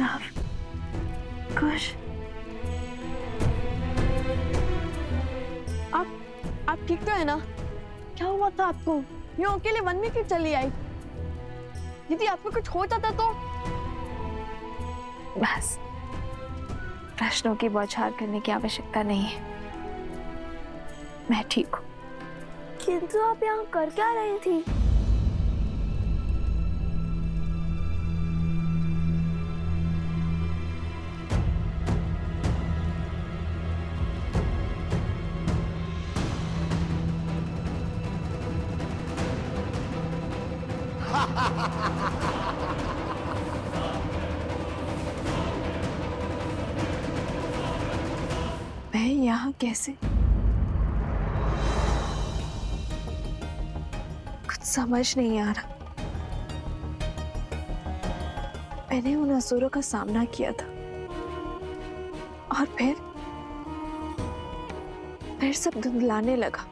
Love कुश, आप ठीक तो है ना? क्या हुआ था आपको? यूं अकेले वन में क्यों चली आई? यदि आपको कुछ हो जाता तो? बस, प्रश्नों की बौछार करने की आवश्यकता नहीं है। मैं ठीक हूँ। किंतु आप यहाँ कर क्या रही थी? मैं यहाँ कैसे? कुछ समझ नहीं आ रहा। मैंने उन असुरों का सामना किया था और फिर सब धुंधलाने लगा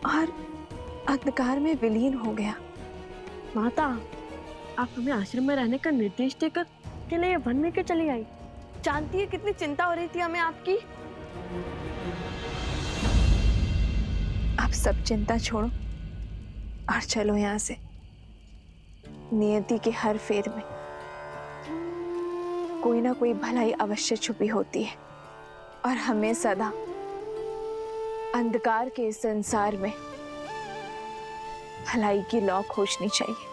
और अंधकार में विलीन हो गया। माता, आप हमें आश्रम में रहने का निर्देश देकर अकेले वन में क्यों चली आई? जानती है कितनी चिंता हो रही थी हमें आपकी। आप सब चिंता छोड़ो और चलो यहाँ से। नियति के हर फेर में कोई ना कोई भलाई अवश्य छुपी होती है और हमें सदा अंधकार के इस संसार में भलाई की लौ खोजनी चाहिए।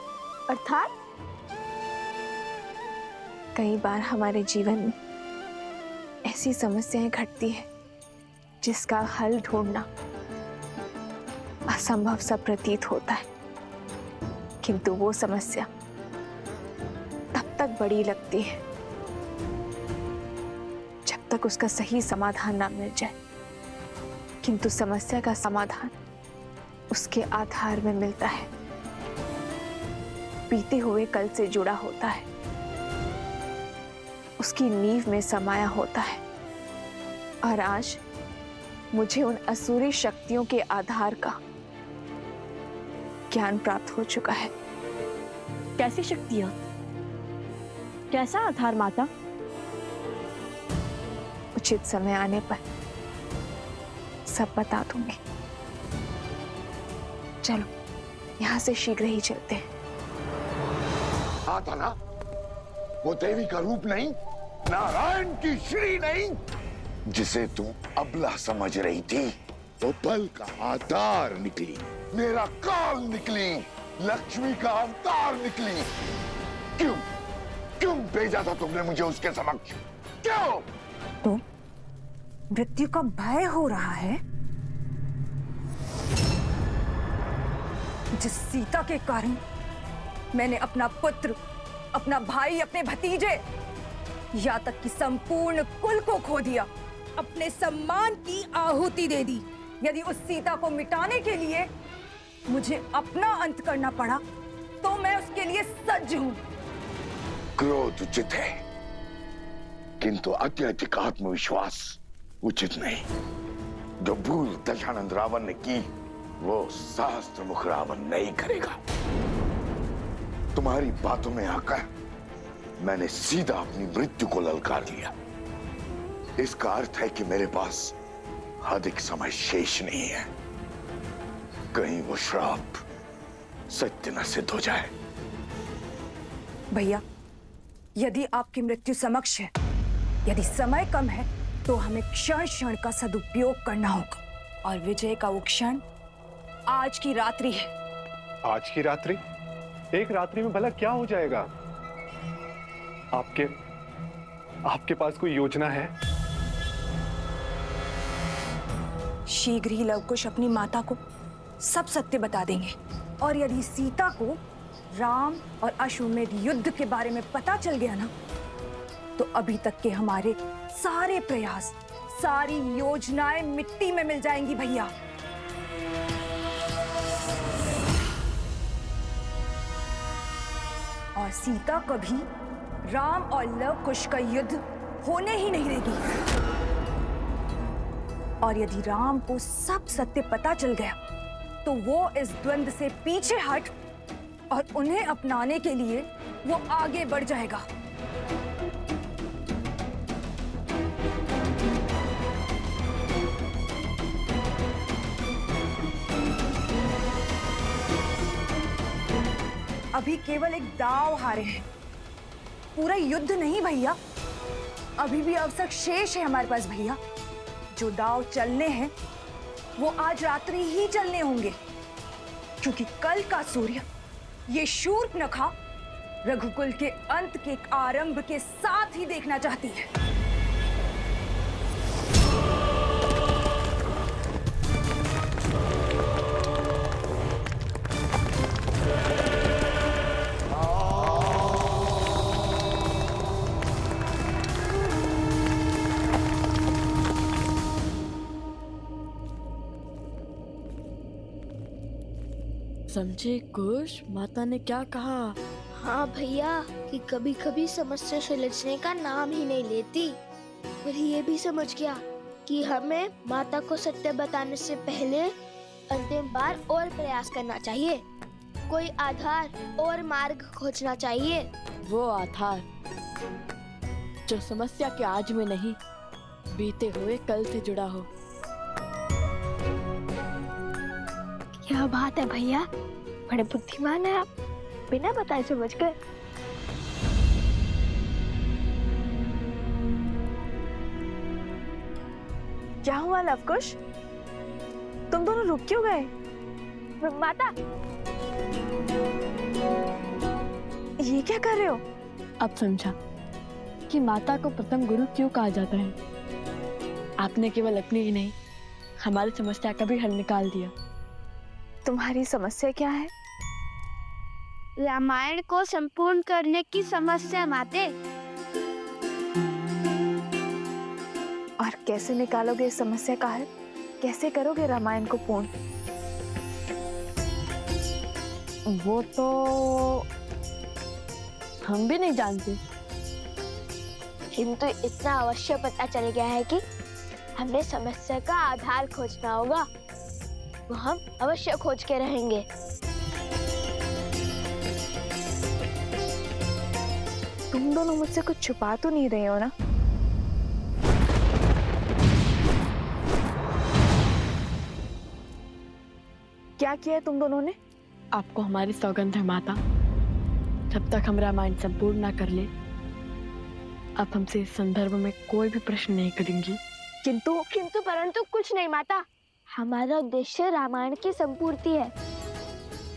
अर्थात कई बार हमारे जीवन में ऐसी समस्याएं घटती है जिसका हल ढूंढना असंभव सा प्रतीत होता है, किंतु वो समस्या तब तक बड़ी लगती है जब तक उसका सही समाधान ना मिल जाए। किंतु समस्या का समाधान उसके आधार में मिलता है, बीते हुए कल से जुड़ा होता है, उसकी नींव में समाया होता है। और आज मुझे उन असुरी शक्तियों के आधार का ज्ञान प्राप्त हो चुका है। कैसी शक्तियां? कैसा आधार माता? उचित समय आने पर सब बता दूंगी। चलो यहाँ से शीघ्र ही चलते हैं। आता ना, वो देवी का रूप नहीं, नारायण की श्री नहीं, जिसे तुम अबला समझ रही थी, वो बल का आधार निकली, मेरा काल निकली, लक्ष्मी का अवतार निकली। क्यों क्यों भेजा था तुमने मुझे उसके समक्ष? क्यों? तो मृत्यु का भय हो रहा है? जिस सीता के कारण मैंने अपना पुत्र, अपना भाई, अपने भतीजे, या तक कि संपूर्ण कुल को खो दिया, अपने सम्मान की आहुति दे दी। यदि उस सीता को मिटाने के लिए मुझे अपना अंत करना पड़ा तो मैं उसके लिए सज्ज हूं। क्रोध उचित है, किंतु अत्यधिक आत्मविश्वास उचित नहीं। जो भूल दशानंद रावण ने की, वो सहस्त्र मुख रावण नहीं करेगा। तुम्हारी बातों में आकर मैंने सीधा अपनी मृत्यु को ललकार लिया। इसका अर्थ है कि मेरे पास अधिक समय शेष नहीं है। कहीं वो श्राप सत्य न सिद्ध हो जाए। भैया, यदि आपकी मृत्यु समक्ष है, यदि समय कम है, तो हमें क्षण क्षण का सदुपयोग करना होगा। और विजय का वो क्षण आज की रात्रि है। आज की रात्रि? एक रात्रि में भला क्या हो जाएगा? आपके पास कोई योजना है? शीघ्र ही लवकुश अपनी माता को सब सत्य बता देंगे। और यदि सीता को राम और अश्वमेध युद्ध के बारे में पता चल गया ना, तो अभी तक के हमारे सारे प्रयास, सारी योजनाएं मिट्टी में मिल जाएंगी भैया। और सीता कभी राम और लवकुश का युद्ध होने ही नहीं देगी। और यदि राम को सब सत्य पता चल गया, तो वो इस द्वंद्व से पीछे हट और उन्हें अपनाने के लिए वो आगे बढ़ जाएगा। अभी केवल एक दाव हारे हैं, पूरा युद्ध नहीं भैया। अभी भी अवसर शेष है हमारे पास भैया। जो दाव चलने हैं वो आज रात्रि ही चलने होंगे, क्योंकि कल का सूर्य ये शूर्पणखा रघुकुल के अंत के आरंभ के साथ ही देखना चाहती है। समझे कुश, माता ने क्या कहा? हाँ भैया, कि कभी कभी समस्या सुलझने का नाम ही नहीं लेती। और ये भी समझ गया कि हमें माता को सत्य बताने से पहले अंतिम बार और प्रयास करना चाहिए, कोई आधार और मार्ग खोजना चाहिए। वो आधार जो समस्या के आज में नहीं, बीते हुए कल से जुड़ा हो। क्या बात है भैया, बड़े बुद्धिमान है आप, बिना बताए समझ गए। क्या हुआ लवकुश, तुम दोनों रुक क्यों गए? माता, ये क्या कर रहे हो? अब समझा कि माता को प्रथम गुरु क्यों कहा जाता है। आपने केवल अपनी ही नहीं, हमारी समस्या का भी हल निकाल दिया। तुम्हारी समस्या क्या है? रामायण को संपूर्ण करने की समस्या माते। और कैसे निकालोगे इस समस्या का हल? कैसे करोगे रामायण को पूर्ण? वो तो हम भी नहीं जानते, किंतु इतना अवश्य पता चल गया है कि हमें समस्या का आधार खोजना होगा। वो हम अवश्य खोज के रहेंगे। तुम दोनों मुझसे कुछ छुपा तो नहीं रहे हो ना? क्या किया है तुम दोनों ने? आपको हमारी सौगंध है माता, जब तक हम रामायण संपूर्ण ना कर ले, आप हमसे इस संदर्भ में कोई भी प्रश्न नहीं करेंगी। किंतु परंतु कुछ नहीं माता, हमारा उद्देश्य रामायण की संपूर्ति है।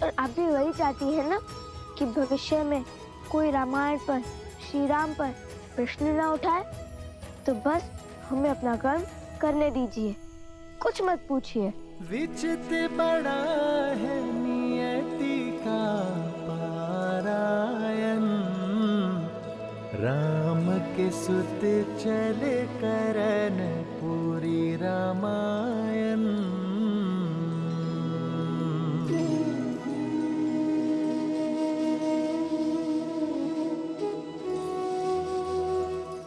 और आप भी वही चाहती है ना कि भविष्य में कोई रामायण पर, श्री राम पर प्रश्न ना उठाए। तो बस हमें अपना कर्म करने दीजिए, कुछ मत पूछिए। विचित बड़ा है नियति का पारायण, राम के सुत चले करन पूरी रामायण।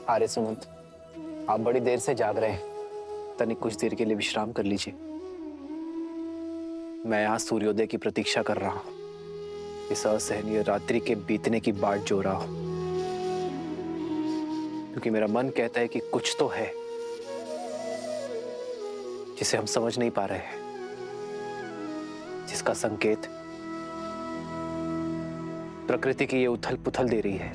आर्य सुमंत, आप बड़ी देर से जाग रहे हैं, तनिक कुछ देर के लिए विश्राम कर लीजिए। मैं यहाँ सूर्योदय की प्रतीक्षा कर रहा हूँ, इस असहनीय रात्रि के बीतने की बाट जो रहा हूँ, क्योंकि मेरा मन कहता है कि कुछ तो है जिसे हम समझ नहीं पा रहे हैं, जिसका संकेत प्रकृति की ये उथल पुथल दे रही है।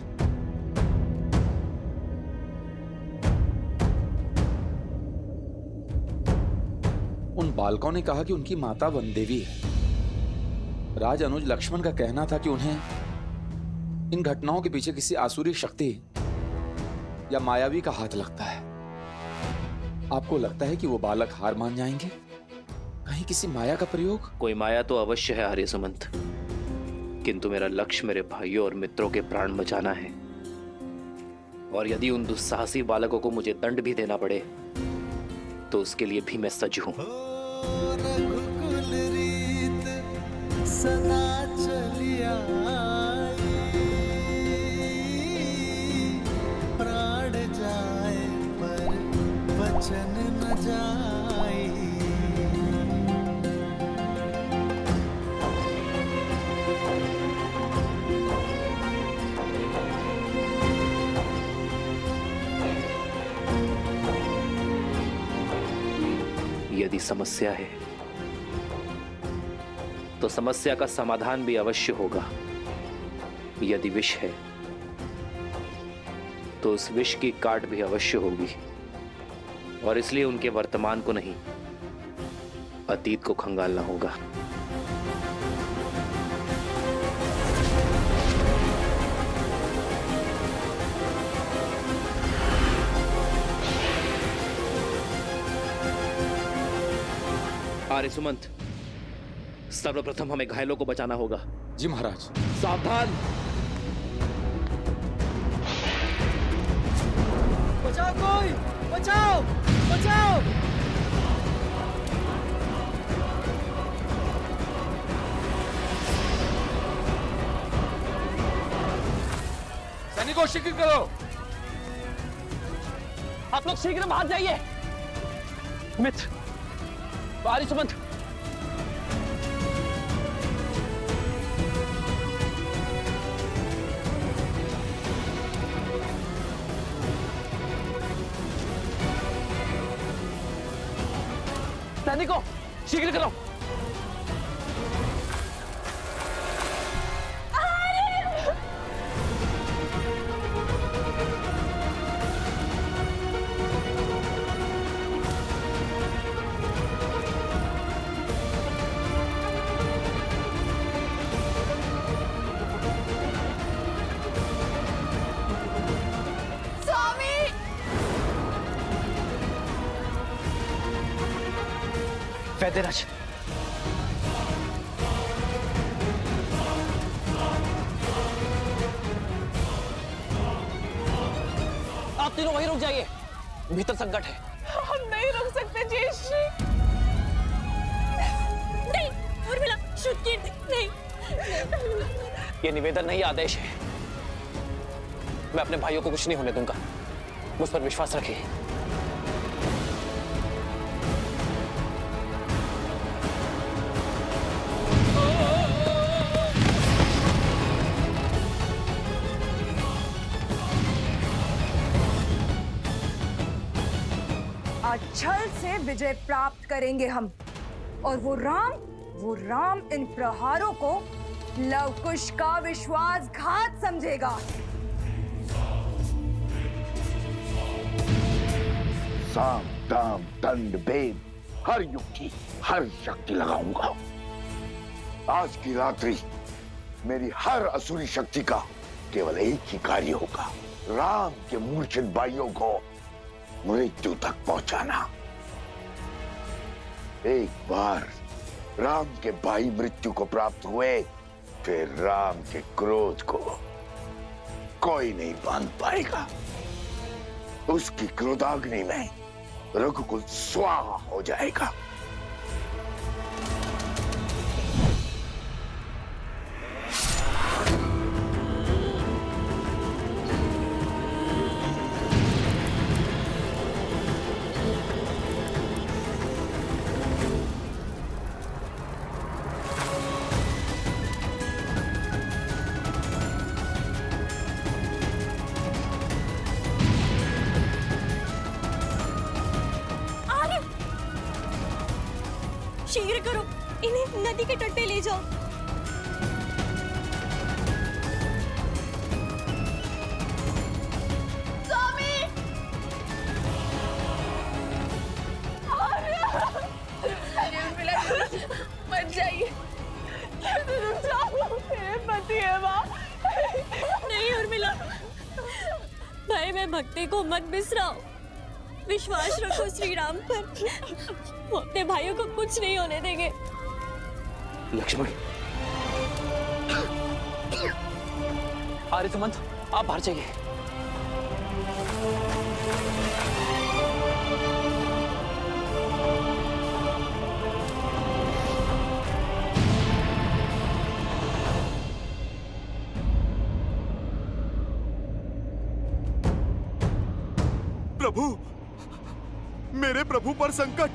उन बालकों ने कहा कि उनकी माता वन देवी है। राज अनुज लक्ष्मण का कहना था कि उन्हें इन घटनाओं के पीछे किसी आसुरी शक्ति या मायावी का हाथ लगता है। आपको लगता है कि वो बालक हार मान जाएंगे? कहीं किसी माया का प्रयोग? कोई माया तो अवश्य है आर्य सुमंत, किंतु मेरा लक्ष्य मेरे भाइयों और मित्रों के प्राण बचाना है। और यदि उन दुस्साहसी बालकों को मुझे दंड भी देना पड़े तो उसके लिए भी मैं सज्ज हूं। रघुकुल रीत सदा चलिया, प्राण जाए पर वचन न जाए। यदि समस्या है तो समस्या का समाधान भी अवश्य होगा। यदि विष है तो उस विष की काट भी अवश्य होगी। और इसलिए उनके वर्तमान को नहीं, अतीत को खंगालना होगा। आर्य सुमंत, सर्वप्रथम हमें घायलों को बचाना होगा। जी महाराज। सावधान। बचाओ कोई, बचाओ बचाओ। सैनिकों शीघ्र करो। आप लोग शीघ्र बाहर जाइए। मित्र, आर्य सुमंत, सैनिकों शीघ्र करो। वैद्यराज, आप तीनों वहीं रुक जाइए, भीतर संकट है। हम नहीं रुक सकते जयश्री। नहीं उर्मिला, श्रुति नहीं। ये निवेदन नहीं, आदेश है। मैं अपने भाइयों को कुछ नहीं होने दूंगा। मुझ पर विश्वास रखिए। आज छल से विजय प्राप्त करेंगे हम, और वो राम इन प्रहारों को लवकुश का विश्वासघात समझेगा। साम दाम दंड भेद हर युक्ति हर शक्ति लगाऊंगा। आज की रात्रि मेरी हर असुरी शक्ति का केवल एक ही कार्य होगा, राम के मूर्छित भाइयों को मृत्यु तक पहुंचाना। एक बार राम के भाई मृत्यु को प्राप्त हुए, फिर राम के क्रोध को कोई नहीं बांध पाएगा। उसकी क्रोधाग्नि में रघुकुल स्वाहा हो जाएगा। शीघ्र करो, इन्हें नदी के तट पे ले जाओ। स्वामी! मत जाइए, रुक जाओ, मेरे पति है वहाँ। नहीं उर्मिला, भाई मैं भक्ति को मत बिसराओ। विश्वास रखो श्री राम पर, वो अपने भाइयों को कुछ नहीं होने देंगे। लक्ष्मण, आर्य सुमंत, आप बाहर जाइए। प्रभु, मेरे प्रभु पर संकट।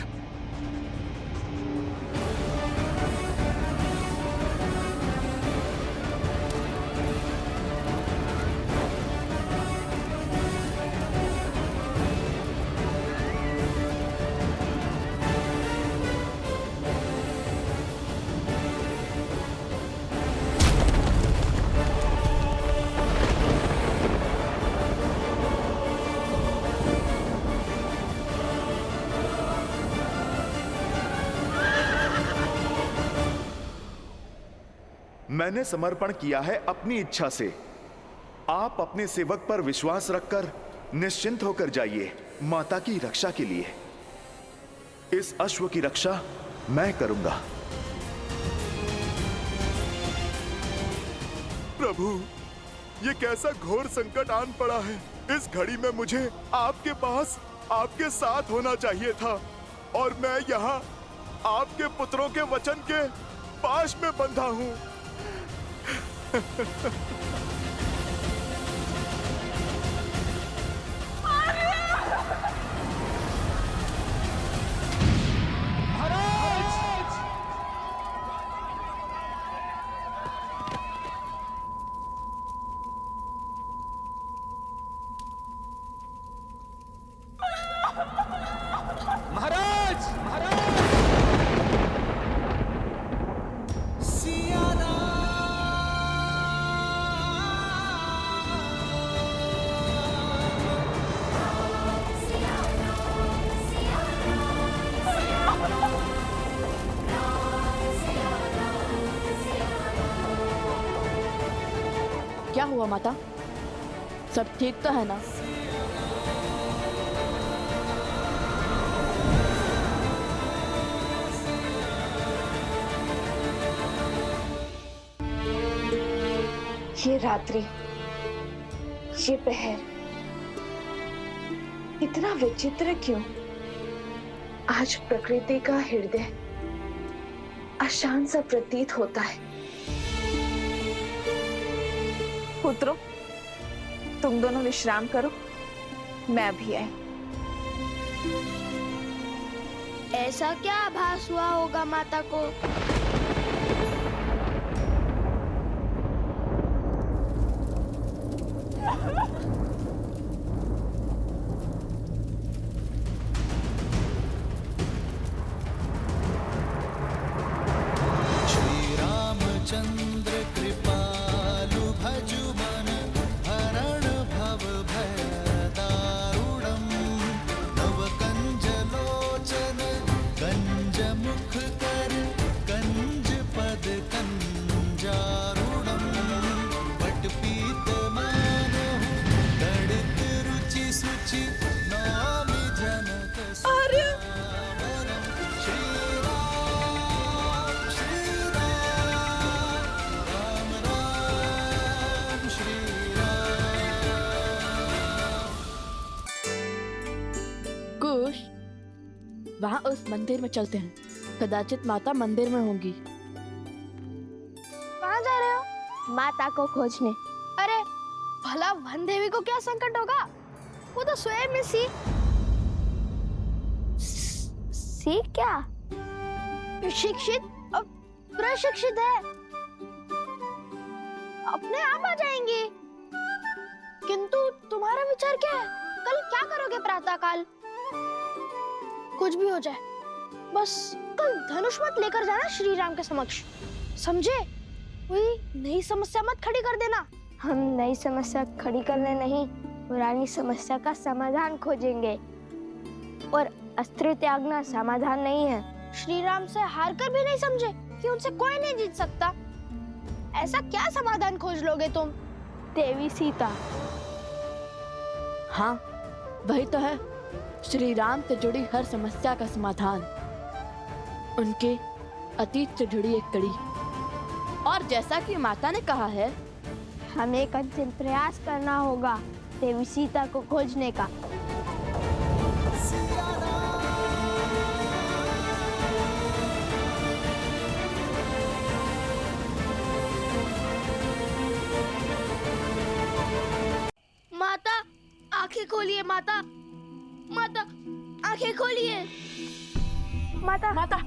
मैंने समर्पण किया है अपनी इच्छा से। आप अपने सेवक पर विश्वास रखकर निश्चिंत होकर जाइए माता की रक्षा के लिए। इस अश्व की रक्षा मैं करूंगा। प्रभु, ये कैसा घोर संकट आन पड़ा है। इस घड़ी में मुझे आपके पास आपके साथ होना चाहिए था और मैं यहाँ आपके पुत्रों के वचन के पाश में बंधा हूँ। क्या हुआ माता? सब ठीक तो है ना? ये रात्रि, ये पहर इतना विचित्र क्यों? आज प्रकृति का हृदय अशांत सा प्रतीत होता है। पुत्रों, तुम दोनों विश्राम करो, मैं भी आई। ऐसा क्या आभास हुआ होगा माता को? वहाँ उस मंदिर में चलते हैं, कदाचित माता मंदिर में होंगी। कहाँ जा रहे हो? माता को खोजने। अरे भला वन देवी को क्या संकट होगा? वो तो स्वयं में सी क्या शिक्षित और प्रशिक्षित है, अपने आप आ जाएंगी। किंतु तुम्हारा विचार क्या है? कल क्या करोगे प्रातः काल? कुछ भी हो जाए, बस कल धनुष मत लेकर जाना श्री राम के समक्ष, समझे? कोई नई समस्या मत खड़ी कर देना। हम नई समस्या खड़ी करने नहीं, पुरानी समस्या का समाधान खोजेंगे। और अस्त्र त्यागना समाधान नहीं है। श्री राम से हार कर भी नहीं समझे कि उनसे कोई नहीं जीत सकता। ऐसा क्या समाधान खोज लोगे तुम? देवी सीता। हाँ, वही तो है श्री राम से जुड़ी हर समस्या का समाधान, उनके अतीत से जुड़ी एक कड़ी। और जैसा कि माता ने कहा है, हमें एक अंतिम प्रयास करना होगा देवी सीता को खोजने का। माता, आंखें खोलिए माता, माता आंखें खोलिए। माता, माता